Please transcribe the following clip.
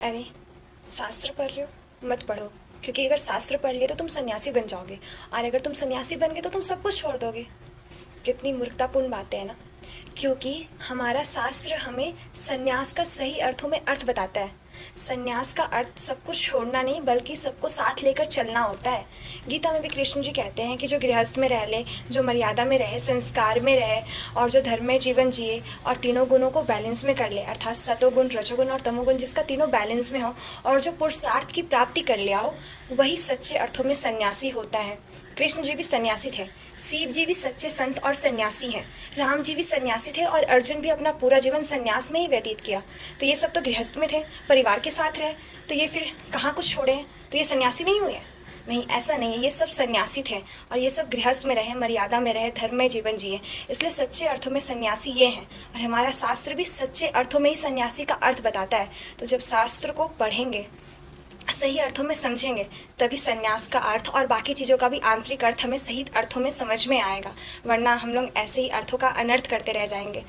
अरे, शास्त्र पढ़ रहे हो? मत पढ़ो। क्योंकि अगर शास्त्र पढ़ लिए तो तुम सन्यासी बन जाओगे, और अगर तुम सन्यासी बन गए तो तुम सब कुछ छोड़ दोगे। कितनी मूर्खतापूर्ण बातें हैं ना। क्योंकि हमारा शास्त्र हमें सन्यास का सही अर्थों में अर्थ बताता है। सन्यास का अर्थ सब कुछ छोड़ना नहीं, बल्कि सबको साथ लेकर चलना होता है। गीता में भी कृष्ण जी कहते हैं कि जो गृहस्थ में रह ले, जो मर्यादा में रहे, संस्कार में रहे, और जो धर्म में जीवन जिए और तीनों गुणों को बैलेंस में कर ले, अर्थात सतोगुण, रजोगुण और तमोगुण, जिसका तीनों बैलेंस में हो, और जो पुरुषार्थ की प्राप्ति कर लिया हो, वही सच्चे अर्थों में सन्यासी होता है। कृष्ण जी भी सन्यासी थे, शिव जी भी सच्चे संत और सन्यासी हैं, राम जी भी सन्यासी थे, और अर्जुन भी अपना पूरा जीवन सन्यास में ही व्यतीत किया। तो ये सब तो गृहस्थ में थे, परिवार के साथ रहे, तो ये फिर कहाँ कुछ छोड़े हैं? तो ये सन्यासी नहीं हुए? नहीं, ऐसा नहीं है। ये सब सन्यासी थे, और ये सब गृहस्थ में रहे, मर्यादा में रहे, धर्म में जीवन जिए, इसलिए सच्चे अर्थों में सन्यासी ये हैं। और हमारा शास्त्र भी सच्चे अर्थों में ही सन्यासी का अर्थ बताता है। तो जब शास्त्र को पढ़ेंगे, सही अर्थों में समझेंगे, तभी सन्यास का अर्थ और बाकी चीज़ों का भी आंतरिक अर्थ हमें सही अर्थों में समझ में आएगा। वरना हम लोग ऐसे ही अर्थों का अनर्थ करते रह जाएंगे।